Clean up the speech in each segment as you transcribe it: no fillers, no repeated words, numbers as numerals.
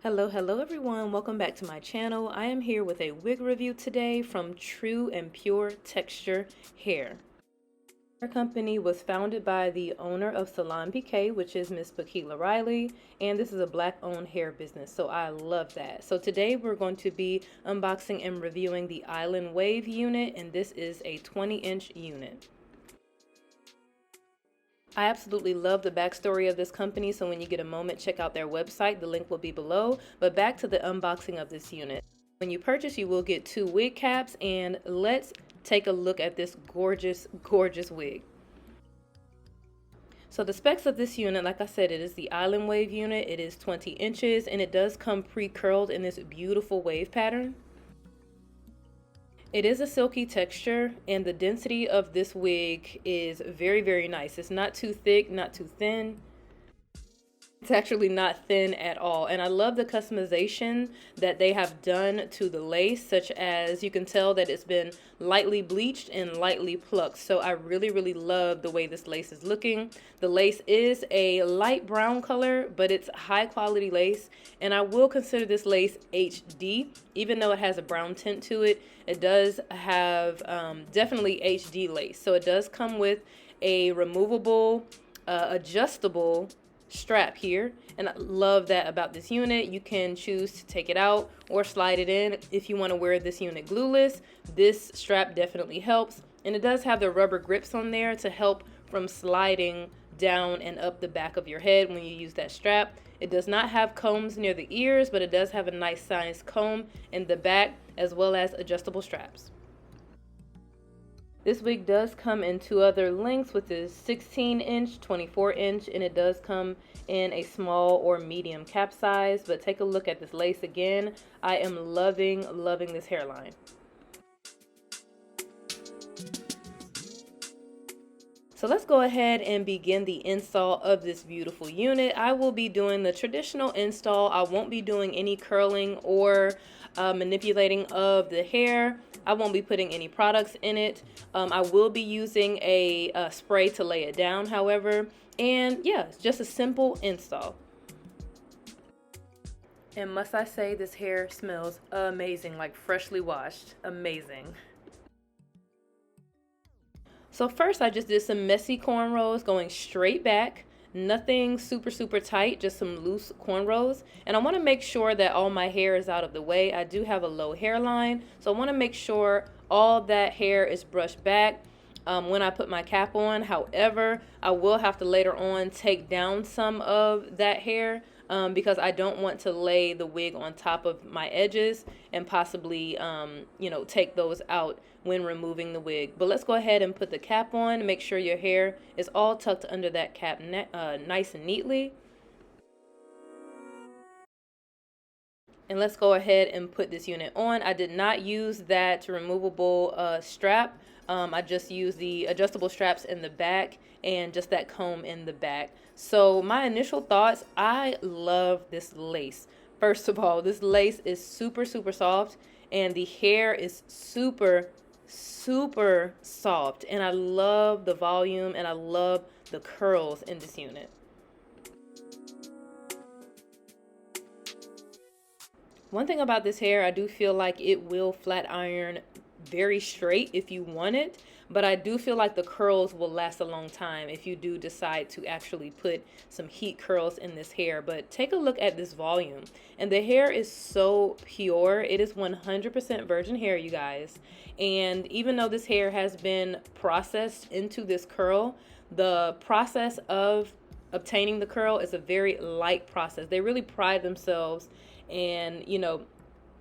Hello everyone, welcome back to my channel. I am here with a wig review today from True and Pure Texture Hair. Our company was founded by the owner of Salon PK, which is Miss Pakila Riley, and this is a black owned hair business, so I love that. So today we're going to be unboxing and reviewing the Island Wave unit, and this is a 20-inch unit. I absolutely love the backstory of this company, so when you get a moment, check out their website. The link will be below. But back to the unboxing of this unit. When you purchase, you will get 2 wig caps, and let's take a look at this gorgeous, gorgeous wig. So the specs of this unit, like I said, it is the Island Wave unit. It is 20 inches, and it does come pre-curled in this beautiful wave pattern. It is a silky texture, and the density of this wig is very, very nice. It's not too thick, not too thin. It's actually not thin at all. And I love the customization that they have done to the lace, such as you can tell that it's been lightly bleached and lightly plucked. So I really, really love the way this lace is looking. The lace is a light brown color, but it's high quality lace. And I will consider this lace HD, even though it has a brown tint to it. It does have definitely HD lace. So it does come with a removable, adjustable strap here, and I love that about this unit. You can choose to take it out or slide it in. If you want to wear this unit glueless, this strap definitely helps, and it does have the rubber grips on there to help from sliding down and up the back of your head when you use that strap. It does not have combs near the ears, but it does have a nice sized comb in the back, as well as adjustable straps. This wig does come in 2 other lengths, with this 16-inch, 24-inch, and it does come in a small or medium cap size. But take a look at this lace again. I am loving this hairline. So let's go ahead and begin the install of this beautiful unit. I will be doing the traditional install. I won't be doing any curling or manipulating of the hair. I won't be putting any products in it. I will be using a spray to lay it down, however. And yeah, it's just a simple install. And must I say, this hair smells amazing, like freshly washed. Amazing. So first, I just did some messy cornrows going straight back. Nothing super tight, just some loose cornrows. And I want to make sure that all my hair is out of the way. I do have a low hairline, so I want to make sure all that hair is brushed back when I put my cap on. However, I will have to later on take down some of that hair because I don't want to lay the wig on top of my edges and possibly take those out when removing the wig. But let's go ahead and put the cap on. Make sure your hair is all tucked under that cap nice and neatly. And let's go ahead and put this unit on. I did not use that removable strap. I just used the adjustable straps in the back and just that comb in the back. So my initial thoughts, I love this lace. First of all, this lace is super soft, and the hair is super soft, and I love the volume and I love the curls in this unit. One thing about this hair, I do feel like it will flat iron very straight if you want it, but I do feel like the curls will last a long time if you do decide to actually put some heat curls in this hair. But take a look at this volume, and the hair is so pure. It is 100% virgin hair, you guys. And even though this hair has been processed into this curl, the process of obtaining the curl is a very light process. They really pride themselves and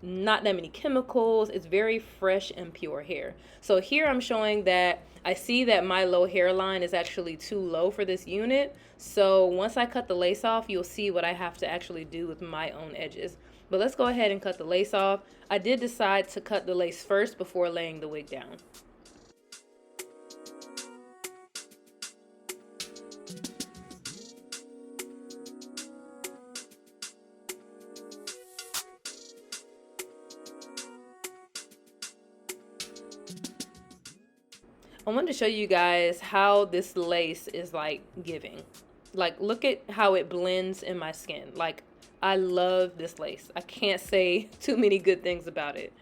not that many chemicals. It's very fresh and pure hair. So here I'm showing that I see that my low hairline is actually too low for this unit. So once I cut the lace off, you'll see what I have to actually do with my own edges. But let's go ahead and cut the lace off. I did decide to cut the lace first before laying the wig down. I wanted to show you guys how this lace is like giving. Like, look at how it blends in my skin. Like, I love this lace. I can't say too many good things about it.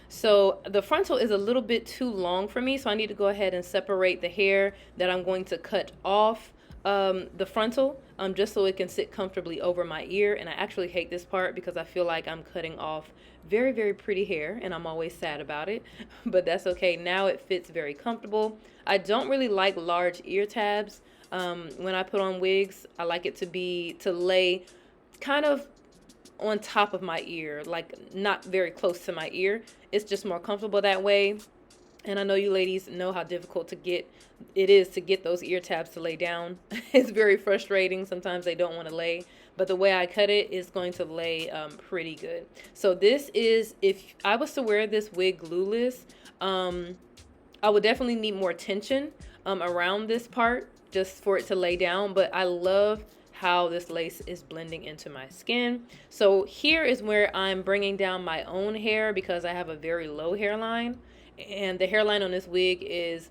So the frontal is a little bit too long for me, so I need to go ahead and separate the hair that I'm going to cut off the frontal, just so it can sit comfortably over my ear. And I actually hate this part because I feel like I'm cutting off very, very pretty hair, and I'm always sad about it, but that's okay. Now it fits very comfortable. I don't really like large ear tabs. When I put on wigs, I like it to lay kind of on top of my ear, like not very close to my ear. It's just more comfortable that way. And I know you ladies know how difficult it is to get those ear tabs to lay down. It's very frustrating. Sometimes they don't want to lay, but the way I cut it is going to lay pretty good. So this is, if I was to wear this wig glueless, I would definitely need more tension around this part just for it to lay down. But I love how this lace is blending into my skin. So here is where I'm bringing down my own hair because I have a very low hairline, and the hairline on this wig is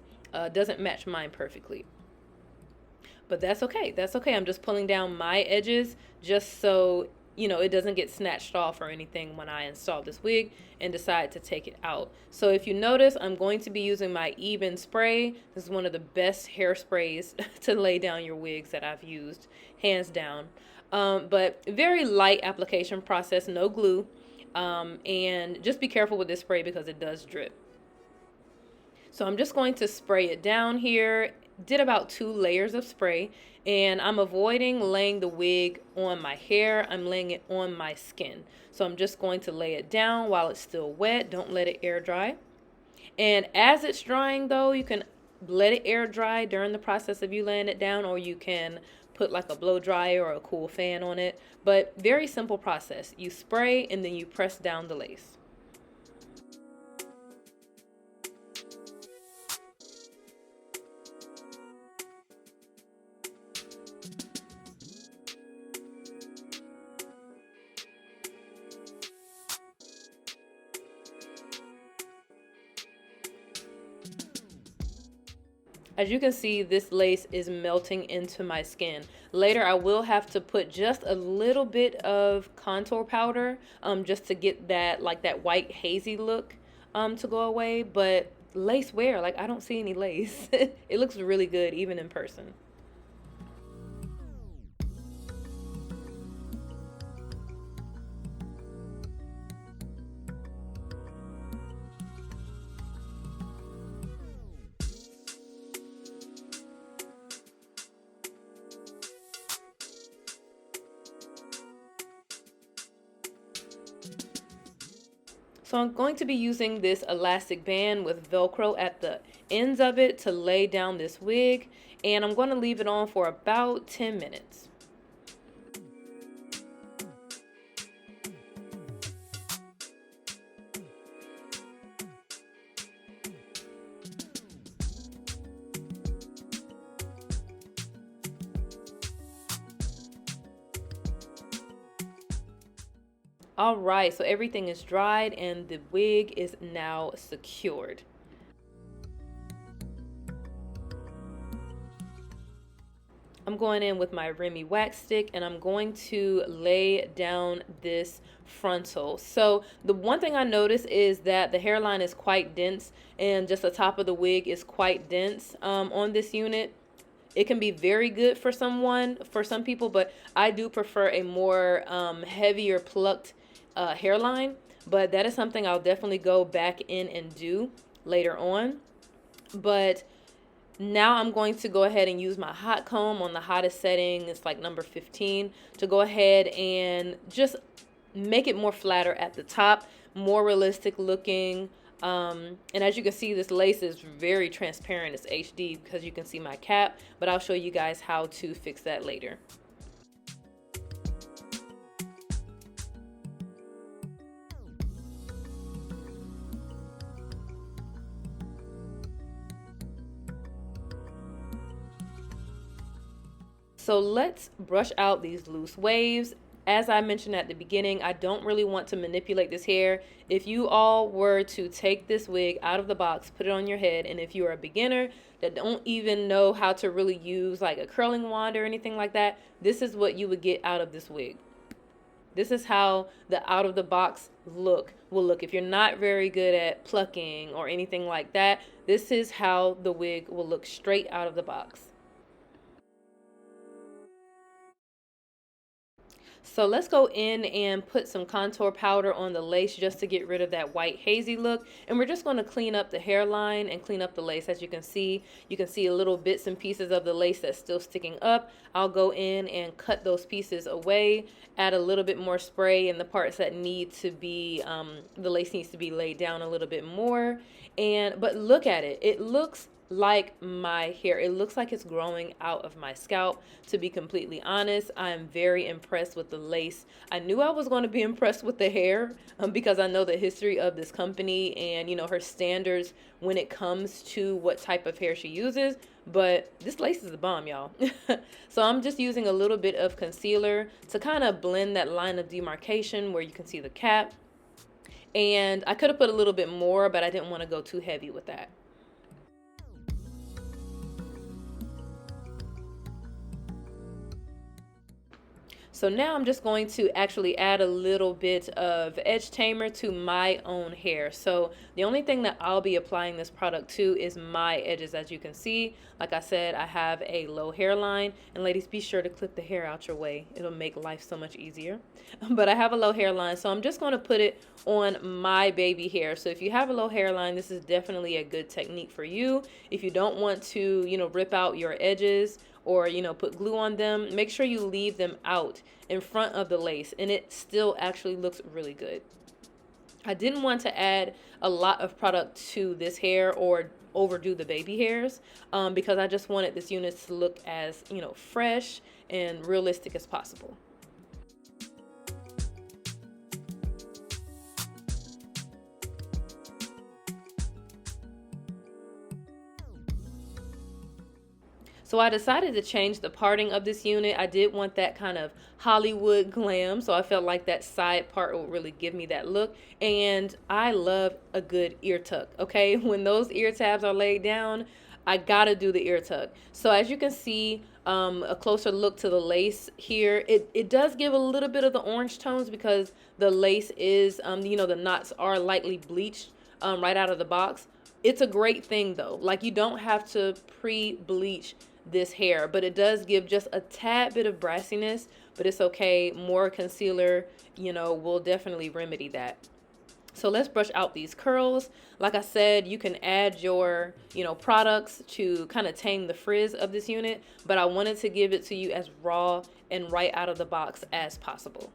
doesn't match mine perfectly. But that's okay. That's okay. I'm just pulling down my edges just so, you know, it doesn't get snatched off or anything when I install this wig and decide to take it out. So if you notice, I'm going to be using my Even spray. This is one of the best hairsprays to lay down your wigs that I've used, hands down. But very light application process, no glue. And just be careful with this spray because it does drip. So I'm just going to spray it down here. Did about 2 layers of spray, and I'm avoiding laying the wig on my hair. I'm laying it on my skin. So I'm just going to lay it down while it's still wet. Don't let it air dry. And as it's drying though, you can let it air dry during the process of you laying it down, or you can put like a blow dryer or a cool fan on it. But very simple process. You spray and then you press down the lace. As you can see, this lace is melting into my skin. Later, I will have to put just a little bit of contour powder just to get that, like that white hazy look to go away. But lace wear, like I don't see any lace. It looks really good even in person. So I'm going to be using this elastic band with Velcro at the ends of it to lay down this wig, and I'm going to leave it on for about 10 minutes. All right, so everything is dried and the wig is now secured. I'm going in with my Remy wax stick and I'm going to lay down this frontal. So the one thing I noticed is that the hairline is quite dense and just the top of the wig is quite dense on this unit. It can be very good for some people, but I do prefer a more heavier plucked hairline. But that is something I'll definitely go back in and do later on. But now I'm going to go ahead and use my hot comb on the hottest setting. It's like number 15 to go ahead and just make it more flatter at the top, more realistic looking. And as you can see, this lace is very transparent. It's HD because you can see my cap, but I'll show you guys how to fix that later. So let's brush out these loose waves. As I mentioned at the beginning, I don't really want to manipulate this hair. If you all were to take this wig out of the box, put it on your head, and if you're a beginner that don't even know how to really use like a curling wand or anything like that, this is what you would get out of this wig. This is how the out of the box look will look. If you're not very good at plucking or anything like that, this is how the wig will look straight out of the box. So let's go in and put some contour powder on the lace just to get rid of that white hazy look. And we're just going to clean up the hairline and clean up the lace. As you can see a little bits and pieces of the lace that's still sticking up. I'll go in and cut those pieces away, add a little bit more spray in the parts that need to be, the lace needs to be laid down a little bit more. But look at it. It looks like my hair. It looks like it's growing out of my scalp. To be completely honest, I am very impressed with the lace. I knew I was going to be impressed with the hair because I know the history of this company and her standards when it comes to what type of hair she uses. But this lace is a bomb, y'all. So I'm just using a little bit of concealer to kind of blend that line of demarcation where you can see the cap. And I could have put a little bit more, but I didn't want to go too heavy with that. So now I'm just going to actually add a little bit of edge tamer to my own hair. So the only thing that I'll be applying this product to is my edges. As you can see, like I said, I have a low hairline, and ladies, be sure to clip the hair out your way. It'll make life so much easier. But I have a low hairline, so I'm just going to put it on my baby hair. So if you have a low hairline, this is definitely a good technique for you. If you don't want to, rip out your edges or put glue on them, make sure you leave them out in front of the lace, and it still actually looks really good. I didn't want to add a lot of product to this hair or overdo the baby hairs because I just wanted this unit to look as fresh and realistic as possible. So I decided to change the parting of this unit. I did want that kind of Hollywood glam, so I felt like that side part would really give me that look. And I love a good ear tuck, okay? When those ear tabs are laid down, I gotta do the ear tuck. So as you can see, a closer look to the lace here, it does give a little bit of the orange tones because the lace is, the knots are lightly bleached right out of the box. It's a great thing though. Like, you don't have to pre-bleach this hair, but it does give just a tad bit of brassiness, but it's okay. More concealer, will definitely remedy that. So let's brush out these curls. Like I said, you can add your, products to kind of tame the frizz of this unit, but I wanted to give it to you as raw and right out of the box as possible.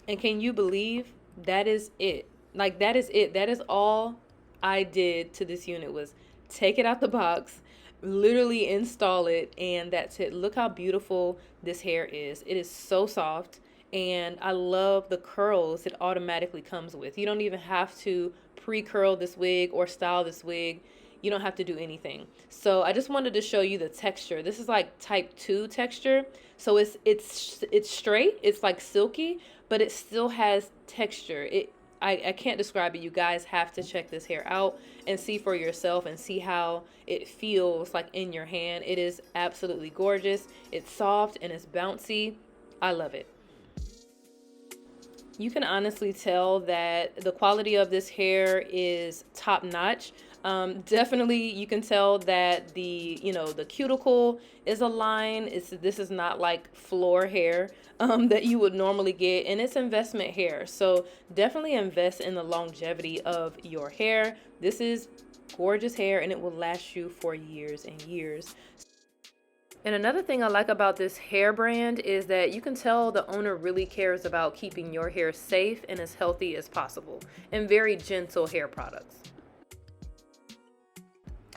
And can you believe that is it? Like, that is it. That is all I did to this unit was take it out the box, literally install it, and that's it. Look how beautiful this hair is. It is so soft, and I love the curls it automatically comes with. You don't even have to pre-curl this wig or style this wig. You don't have to do anything. So I just wanted to show you the texture. This is like type 2 texture. So it's straight, it's like silky, but it still has texture. I can't describe it. You guys have to check this hair out and see for yourself and see how it feels like in your hand. It is absolutely gorgeous. It's soft and it's bouncy. I love it. You can honestly tell that the quality of this hair is top notch. Definitely, you can tell that the cuticle is aligned. This is not like floor hair that you would normally get, and it's investment hair. So definitely invest in the longevity of your hair. This is gorgeous hair, and it will last you for years and years. And another thing I like about this hair brand is that you can tell the owner really cares about keeping your hair safe and as healthy as possible, and very gentle hair products.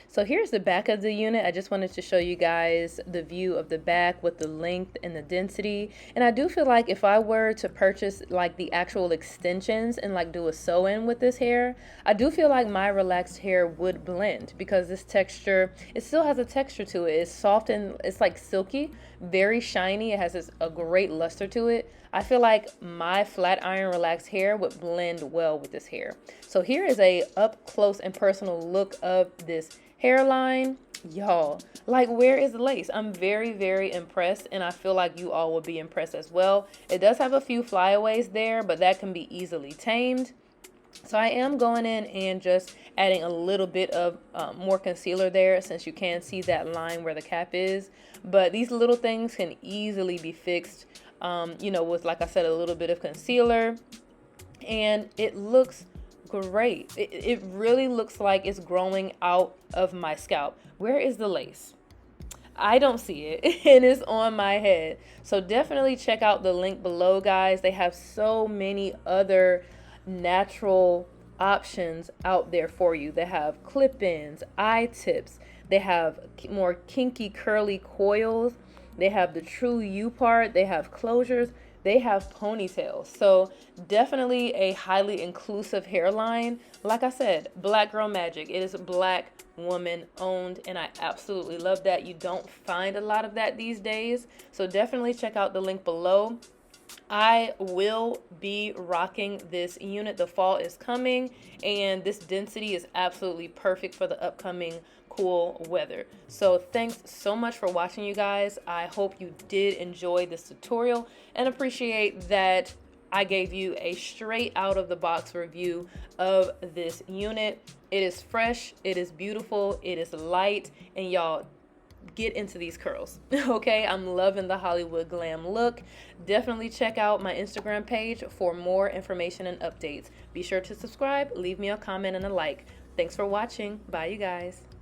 So here's the back of the unit. I just wanted to show you guys the view of the back with the length and the density. And I do feel like if I were to purchase like the actual extensions and like do a sew-in with this hair, I do feel like my relaxed hair would blend, because this texture, it still has a texture to it. It's soft and it's like silky, very shiny. It has a great luster to it. I feel like my flat iron relaxed hair would blend well with this hair. So here is a up close and personal look of this hairline. Y'all, like, where is the lace? I'm very, very impressed, and I feel like you all will be impressed as well. It does have a few flyaways there, but that can be easily tamed. So I am going in and just adding a little bit of more concealer there, since you can see that line where the cap is. But these little things can easily be fixed, with, like I said, a little bit of concealer. And it looks great. It really looks like it's growing out of my scalp. Where is the lace? I don't see it, and it's on my head. So definitely check out the link below, guys. They have so many other natural options out there for you. They have clip-ins, eye tips. They have more kinky curly coils. They have the true U part. They have closures. They have ponytails. So definitely a highly inclusive hairline. Like I said, Black Girl Magic. It is Black woman owned, and I absolutely love that. You don't find a lot of that these days. So definitely check out the link below. I will be rocking this unit. The fall is coming, and this density is absolutely perfect for the upcoming cool weather. So thanks so much for watching, you guys. I hope you did enjoy this tutorial and appreciate that I gave you a straight out of the box review of this unit. It is fresh, it is beautiful, it is light, and y'all, get into these curls. Okay, I'm loving the Hollywood glam look. Definitely check out my Instagram page for more information and updates. Be sure to subscribe, leave me a comment and a like. Thanks for watching. Bye, you guys.